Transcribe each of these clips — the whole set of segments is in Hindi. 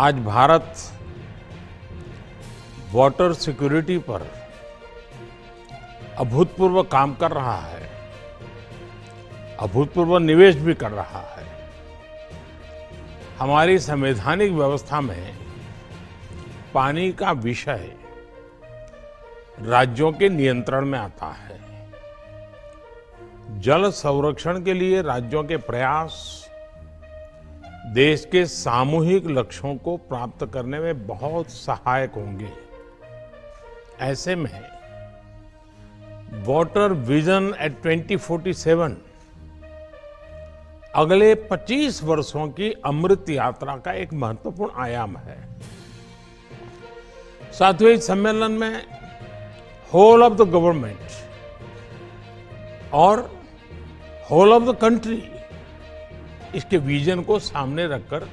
आज भारत वाटर सिक्योरिटी पर अभूतपूर्व काम कर रहा है, अभूतपूर्व निवेश भी कर रहा है। हमारी संवैधानिक व्यवस्था में पानी का विषय राज्यों के नियंत्रण में आता है। जल संरक्षण के लिए राज्यों के प्रयास देश के सामूहिक लक्ष्यों को प्राप्त करने में बहुत सहायक होंगे। ऐसे में वाटर विजन एट 2047 अगले 25 वर्षों की अमृत यात्रा का एक महत्वपूर्ण आयाम है। साथियों, इस सम्मेलन में होल ऑफ द गवर्नमेंट और होल ऑफ द कंट्री इसके विजन को सामने रखकर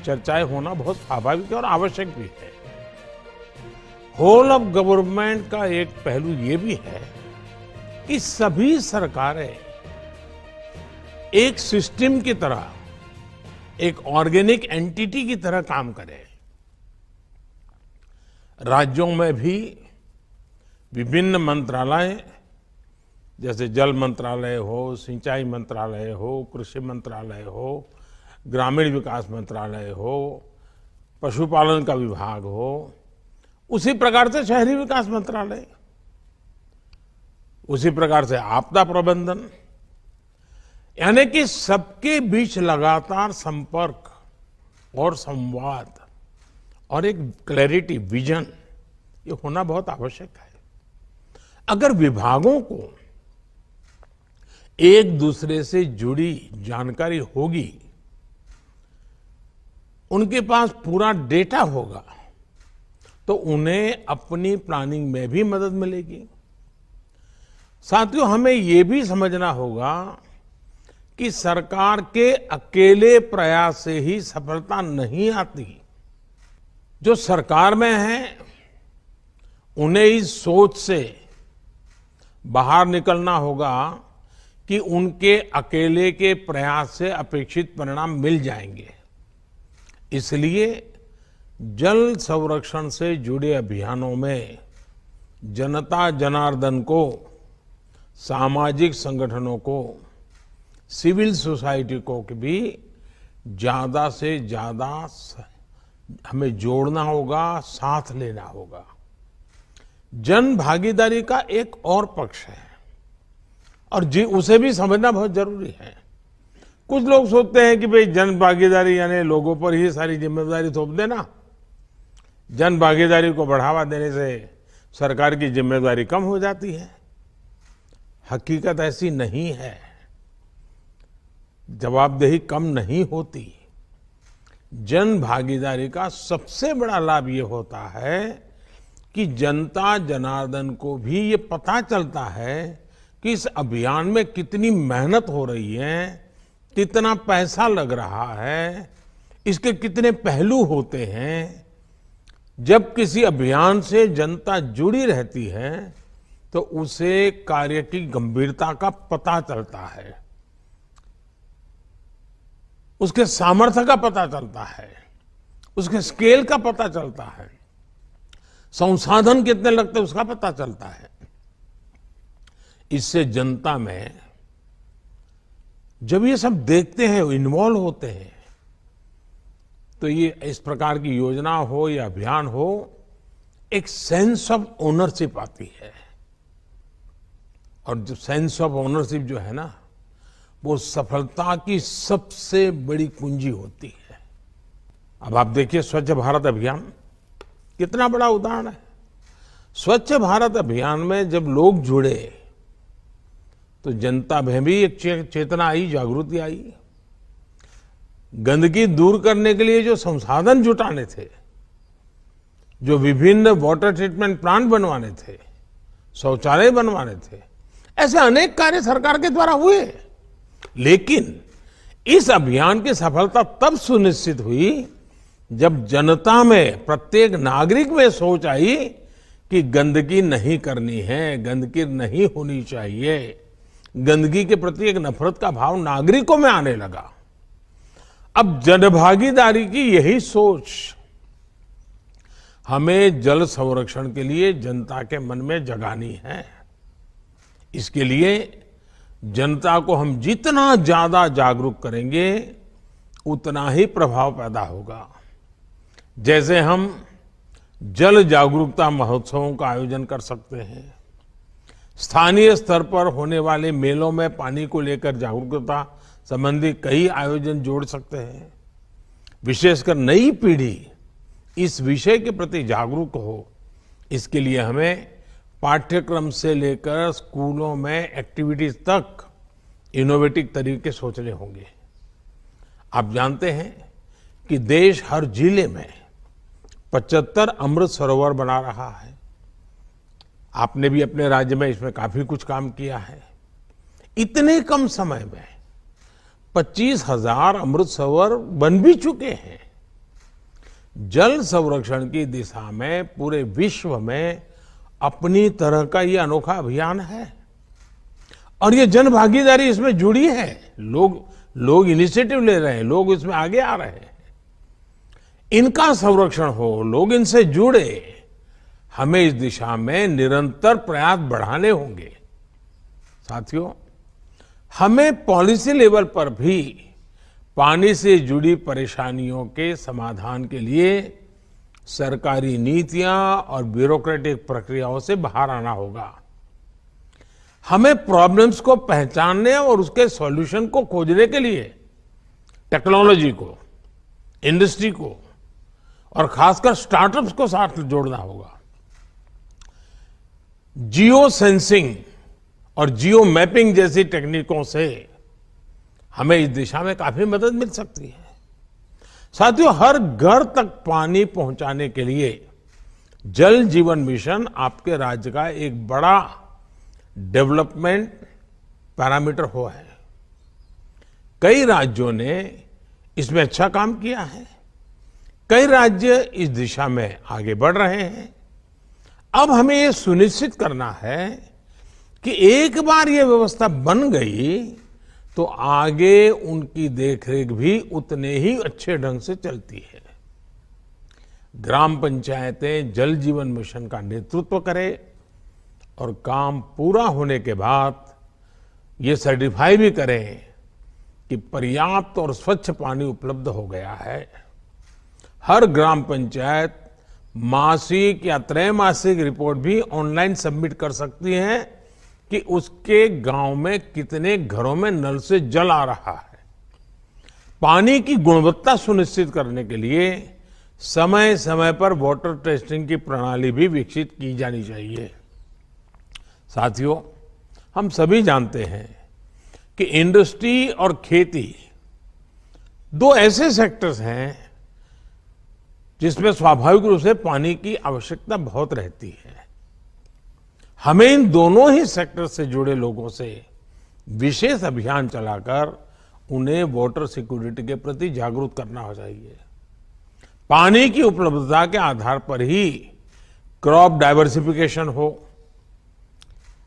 चर्चाएं होना बहुत स्वाभाविक और आवश्यक भी है। होल ऑफ गवर्नमेंट का एक पहलू ये भी है कि सभी सरकारें एक सिस्टम की तरह, एक ऑर्गेनिक एंटिटी की तरह काम करें। राज्यों में भी विभिन्न मंत्रालय जैसे जल मंत्रालय हो, सिंचाई मंत्रालय हो, कृषि मंत्रालय हो, ग्रामीण विकास मंत्रालय हो, पशुपालन का विभाग हो, उसी प्रकार से शहरी विकास मंत्रालय, उसी प्रकार से आपदा प्रबंधन, यानी कि सबके बीच लगातार संपर्क और संवाद और एक क्लैरिटी, विजन, ये होना बहुत आवश्यक है। अगर विभागों को एक दूसरे से जुड़ी जानकारी होगी, उनके पास पूरा डेटा होगा, तो उन्हें अपनी प्लानिंग में भी मदद मिलेगी। साथियों, हमें ये भी समझना होगा कि सरकार के अकेले प्रयास से ही सफलता नहीं आती। जो सरकार में है, उन्हें इस सोच से बाहर निकलना होगा कि उनके अकेले के प्रयास से अपेक्षित परिणाम मिल जाएंगे। इसलिए जल संरक्षण से जुड़े अभियानों में जनता जनार्दन को, सामाजिक संगठनों को, सिविल सोसाइटी को भी ज्यादा से ज्यादा हमें जोड़ना होगा, साथ लेना होगा। जन भागीदारी का एक और पक्ष है और उसे भी समझना बहुत जरूरी है। कुछ लोग सोचते हैं कि भाई जन भागीदारी यानी लोगों पर ही सारी जिम्मेदारी थोप देना, जन भागीदारी को बढ़ावा देने से सरकार की जिम्मेदारी कम हो जाती है। हकीकत ऐसी नहीं है, जवाबदेही कम नहीं होती। जन भागीदारी का सबसे बड़ा लाभ ये होता है कि जनता जनार्दन को भी ये पता चलता है कि इस अभियान में कितनी मेहनत हो रही है, कितना पैसा लग रहा है, इसके कितने पहलू होते हैं। जब किसी अभियान से जनता जुड़ी रहती है तो उसे कार्य की गंभीरता का पता चलता है, उसके सामर्थ्य का पता चलता है, उसके स्केल का पता चलता है, संसाधन कितने लगते हैं उसका पता चलता है। इससे जनता में जब ये सब देखते हैं, इन्वॉल्व होते हैं, तो ये इस प्रकार की योजना हो या अभियान हो, एक सेंस ऑफ ओनरशिप आती है। और जो सेंस ऑफ ओनरशिप जो है ना, वो सफलता की सबसे बड़ी कुंजी होती है। अब आप देखिए, स्वच्छ भारत अभियान कितना बड़ा उदाहरण है। स्वच्छ भारत अभियान में जब लोग जुड़े तो जनता में भी एक चेतना आई, जागृति आई। गंदगी दूर करने के लिए जो संसाधन जुटाने थे, जो विभिन्न वाटर ट्रीटमेंट प्लांट बनवाने थे, शौचालय बनवाने थे, ऐसे अनेक कार्य सरकार के द्वारा हुए। लेकिन इस अभियान की सफलता तब सुनिश्चित हुई जब जनता में, प्रत्येक नागरिक में सोच आई कि गंदगी नहीं करनी है, गंदगी नहीं होनी चाहिए। गंदगी के प्रति एक नफरत का भाव नागरिकों में आने लगा। अब जनभागीदारी की यही सोच हमें जल संरक्षण के लिए जनता के मन में जगानी है। इसके लिए जनता को हम जितना ज्यादा जागरूक करेंगे उतना ही प्रभाव पैदा होगा। जैसे हम जल जागरूकता महोत्सवों का आयोजन कर सकते हैं, स्थानीय स्तर पर होने वाले मेलों में पानी को लेकर जागरूकता संबंधी कई आयोजन जोड़ सकते हैं। विशेषकर नई पीढ़ी इस विषय के प्रति जागरूक हो, इसके लिए हमें पाठ्यक्रम से लेकर स्कूलों में एक्टिविटीज तक इनोवेटिव तरीके सोचने होंगे। आप जानते हैं कि देश हर जिले में 75 अमृत सरोवर बना रहा है। आपने भी अपने राज्य में इसमें काफी कुछ काम किया है। इतने कम समय में 25,000 अमृत सरोवर बन भी चुके हैं। जल संरक्षण की दिशा में पूरे विश्व में अपनी तरह का ये अनोखा अभियान है और ये जन भागीदारी इसमें जुड़ी है। लोग इनिशिएटिव ले रहे हैं, लोग इसमें आगे आ रहे हैं। इनका संरक्षण हो, लोग इनसे जुड़े, हमें इस दिशा में निरंतर प्रयास बढ़ाने होंगे। साथियों, हमें पॉलिसी लेवल पर भी पानी से जुड़ी परेशानियों के समाधान के लिए सरकारी नीतियां और ब्यूरोक्रेटिक प्रक्रियाओं से बाहर आना होगा। हमें प्रॉब्लम्स को पहचानने और उसके सॉल्यूशन को खोजने के लिए टेक्नोलॉजी को, इंडस्ट्री को और खासकर स्टार्टअप्स को साथ जोड़ना होगा। जियो सेंसिंग और जियो मैपिंग जैसी टेक्निकों से हमें इस दिशा में काफी मदद मिल सकती है। साथियों, हर घर तक पानी पहुंचाने के लिए जल जीवन मिशन आपके राज्य का एक बड़ा डेवलपमेंट पैरामीटर हुआ है। कई राज्यों ने इसमें अच्छा काम किया है। कई राज्य इस दिशा में आगे बढ़ रहे हैं। अब हमें यह सुनिश्चित करना है कि एक बार ये व्यवस्था बन गई तो आगे उनकी देखरेख भी उतने ही अच्छे ढंग से चलती है। ग्राम पंचायतें जल जीवन मिशन का नेतृत्व करें और काम पूरा होने के बाद ये सर्टिफाई भी करें कि पर्याप्त और स्वच्छ पानी उपलब्ध हो गया है। हर ग्राम पंचायत मासिक या त्रैमासिक रिपोर्ट भी ऑनलाइन सबमिट कर सकती है कि उसके गांव में कितने घरों में नल से जल आ रहा है। पानी की गुणवत्ता सुनिश्चित करने के लिए समय समय पर वाटर टेस्टिंग की प्रणाली भी विकसित की जानी चाहिए। साथियों, हम सभी जानते हैं कि इंडस्ट्री और खेती दो ऐसे सेक्टर्स हैं जिसमें स्वाभाविक रूप से पानी की आवश्यकता बहुत रहती है। हमें इन दोनों ही सेक्टर से जुड़े लोगों से विशेष अभियान चलाकर उन्हें वाटर सिक्योरिटी के प्रति जागरूक करना चाहिए। पानी की उपलब्धता के आधार पर ही क्रॉप डाइवर्सिफिकेशन हो,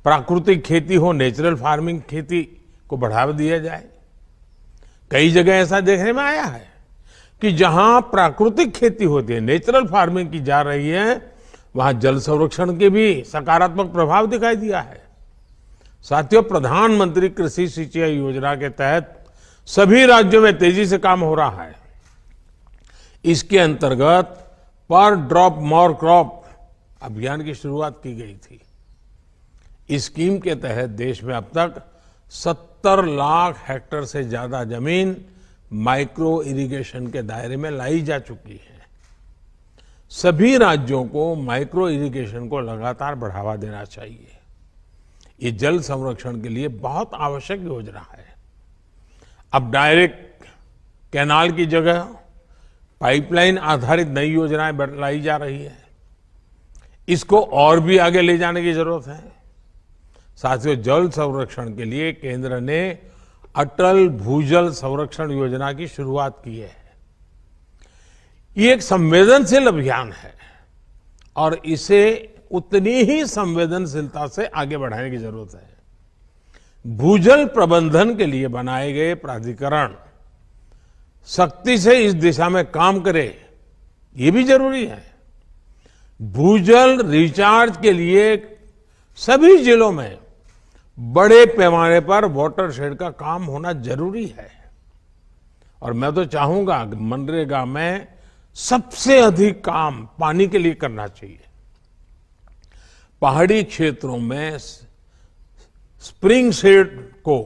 प्राकृतिक खेती हो, नेचुरल फार्मिंग खेती को बढ़ावा दिया जाए। कई जगह ऐसा देखने में आया है कि जहां प्राकृतिक खेती होती है, नेचुरल फार्मिंग की जा रही है, वहां जल संरक्षण के भी सकारात्मक प्रभाव दिखाई दिया है। साथियों, प्रधानमंत्री कृषि सिंचाई योजना के तहत सभी राज्यों में तेजी से काम हो रहा है। इसके अंतर्गत पर ड्रॉप मोर क्रॉप अभियान की शुरुआत की गई थी। इस स्कीम के तहत देश में अब तक 70 लाख हेक्टेयर से ज्यादा जमीन माइक्रो इरिगेशन के दायरे में लाई जा चुकी है। सभी राज्यों को माइक्रो इरिगेशन को लगातार बढ़ावा देना चाहिए। ये जल संरक्षण के लिए बहुत आवश्यक योजना है। अब डायरेक्ट कैनाल की जगह पाइपलाइन आधारित नई योजनाएं लाई जा रही है। इसको और भी आगे ले जाने की जरूरत है। साथियों, जल संरक्षण के लिए केंद्र ने अटल भूजल संरक्षण योजना की शुरुआत की है। ये एक संवेदनशील अभियान है और इसे उतनी ही संवेदनशीलता से आगे बढ़ाने की जरूरत है। भूजल प्रबंधन के लिए बनाए गए प्राधिकरण सख्ती से इस दिशा में काम करे, ये भी जरूरी है। भूजल रिचार्ज के लिए सभी जिलों में बड़े पैमाने पर वाटर शेड का काम होना जरूरी है। और मैं तो चाहूंगा कि मनरेगा में सबसे अधिक काम पानी के लिए करना चाहिए। पहाड़ी क्षेत्रों में स्प्रिंग शेड को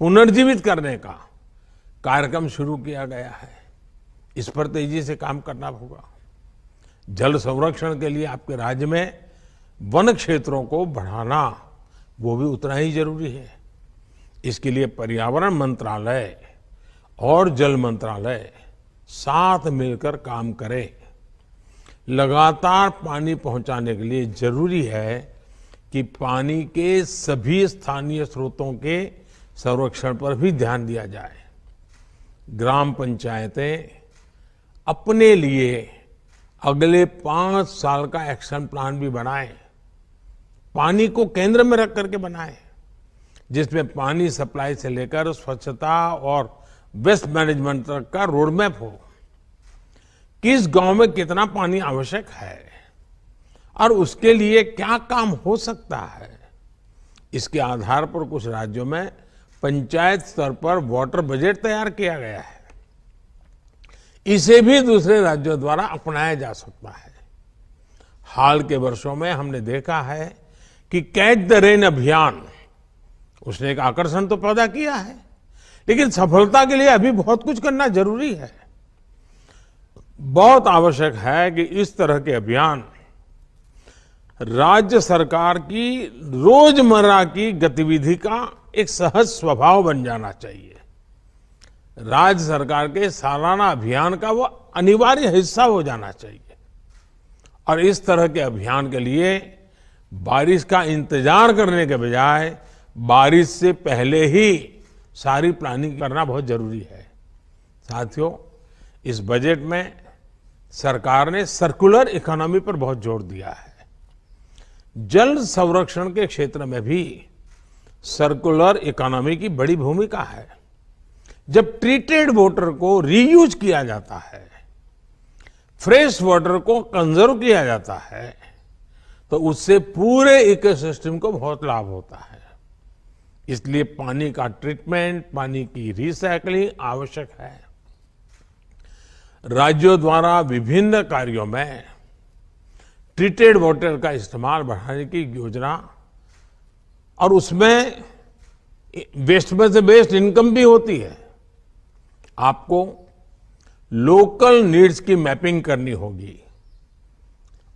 पुनर्जीवित करने का कार्यक्रम शुरू किया गया है। इस पर तेजी से काम करना होगा। जल संरक्षण के लिए आपके राज्य में वन क्षेत्रों को बढ़ाना वो भी उतना ही जरूरी है। इसके लिए पर्यावरण मंत्रालय और जल मंत्रालय साथ मिलकर काम करें। लगातार पानी पहुंचाने के लिए जरूरी है कि पानी के सभी स्थानीय स्रोतों के संरक्षण पर भी ध्यान दिया जाए। ग्राम पंचायतें अपने लिए अगले 5 साल का एक्शन प्लान भी बनाएं। पानी को केंद्र में रख करके बनाएं, जिसमें पानी सप्लाई से लेकर स्वच्छता और वेस्ट मैनेजमेंट तक का रोड मैप हो। किस गांव में कितना पानी आवश्यक है और उसके लिए क्या काम हो सकता है, इसके आधार पर कुछ राज्यों में पंचायत स्तर पर वाटर बजट तैयार किया गया है। इसे भी दूसरे राज्यों द्वारा अपनाया जा सकता है। हाल के वर्षों में हमने देखा है कि कैच द रेन अभियान उसने एक आकर्षण तो पैदा किया है, लेकिन सफलता के लिए अभी बहुत कुछ करना जरूरी है। बहुत आवश्यक है कि इस तरह के अभियान राज्य सरकार की रोजमर्रा की गतिविधि का एक सहज स्वभाव बन जाना चाहिए। राज्य सरकार के सालाना अभियान का वो अनिवार्य हिस्सा हो जाना चाहिए। और इस तरह के अभियान के लिए बारिश का इंतजार करने के बजाय बारिश से पहले ही सारी प्लानिंग करना बहुत जरूरी है। साथियों, इस बजट में सरकार ने सर्कुलर इकोनॉमी पर बहुत जोर दिया है। जल संरक्षण के क्षेत्र में भी सर्कुलर इकोनॉमी की बड़ी भूमिका है। जब ट्रीटेड वाटर को रीयूज किया जाता है, फ्रेश वाटर को कंजर्व किया जाता है, तो उससे पूरे इकोसिस्टम को बहुत लाभ होता है। इसलिए पानी का ट्रीटमेंट, पानी की रिसाइकलिंग आवश्यक है। राज्यों द्वारा विभिन्न कार्यों में ट्रीटेड वाटर का इस्तेमाल बढ़ाने की योजना और उसमें वेस्ट में से बेस्ट इनकम भी होती है। आपको लोकल नीड्स की मैपिंग करनी होगी,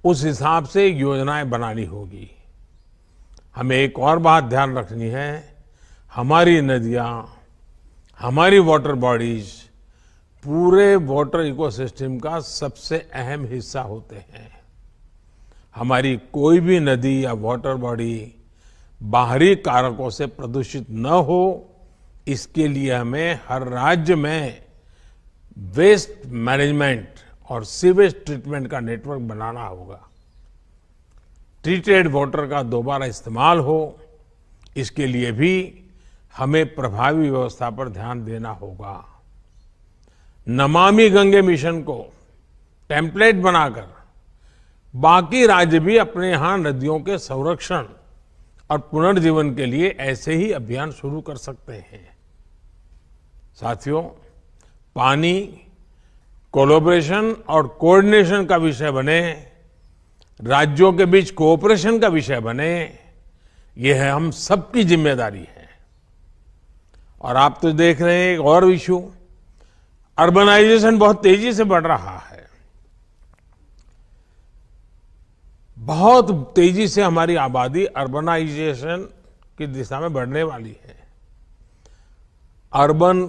उस हिसाब से योजनाएं बनानी होगी। हमें एक और बात ध्यान रखनी है, हमारी नदियां, हमारी वाटर बॉडीज पूरे वाटर इकोसिस्टम का सबसे अहम हिस्सा होते हैं। हमारी कोई भी नदी या वाटर बॉडी बाहरी कारकों से प्रदूषित न हो, इसके लिए हमें हर राज्य में वेस्ट मैनेजमेंट और सीवेज ट्रीटमेंट का नेटवर्क बनाना होगा। ट्रीटेड वाटर का दोबारा इस्तेमाल हो, इसके लिए भी हमें प्रभावी व्यवस्था पर ध्यान देना होगा। नमामि गंगे मिशन को टेम्पलेट बनाकर बाकी राज्य भी अपने यहां नदियों के संरक्षण और पुनर्जीवन के लिए ऐसे ही अभियान शुरू कर सकते हैं। साथियों, पानी कोलैबोरेशन और कोऑर्डिनेशन का विषय बने, राज्यों के बीच कोऑपरेशन का विषय बने, यह है हम सबकी जिम्मेदारी है। और आप तो देख रहे हैं एक और इशू, अर्बनाइजेशन बहुत तेजी से बढ़ रहा है। बहुत तेजी से हमारी आबादी अर्बनाइजेशन की दिशा में बढ़ने वाली है। अर्बन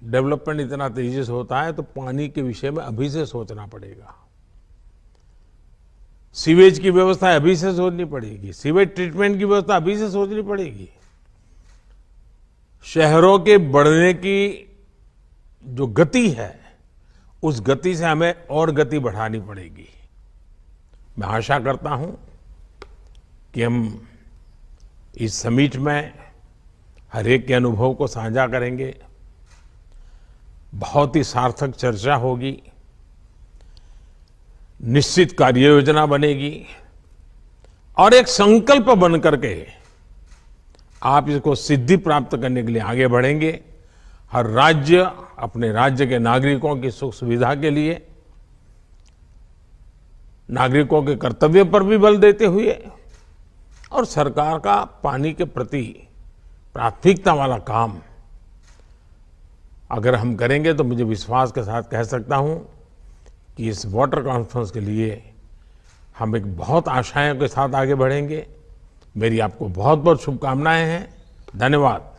डेवलपमेंट इतना तेजी से होता है तो पानी के विषय में अभी से सोचना पड़ेगा। सीवेज की व्यवस्था अभी से सोचनी पड़ेगी, सीवेज ट्रीटमेंट की व्यवस्था अभी से सोचनी पड़ेगी। शहरों के बढ़ने की जो गति है, उस गति से हमें और गति बढ़ानी पड़ेगी। मैं आशा करता हूं कि हम इस समिट में हर एक के अनुभव को साझा करेंगे। बहुत ही सार्थक चर्चा होगी, निश्चित कार्य योजना बनेगी और एक संकल्प बन करके आप इसको सिद्धि प्राप्त करने के लिए आगे बढ़ेंगे। हर राज्य अपने राज्य के नागरिकों की सुख सुविधा के लिए, नागरिकों के कर्तव्य पर भी बल देते हुए और सरकार का पानी के प्रति प्राथमिकता वाला काम अगर हम करेंगे तो मुझे विश्वास के साथ कह सकता हूं कि इस वाटर कॉन्फ्रेंस के लिए हम एक बहुत आशाओं के साथ आगे बढ़ेंगे। मेरी आपको बहुत बहुत शुभकामनाएं हैं। धन्यवाद।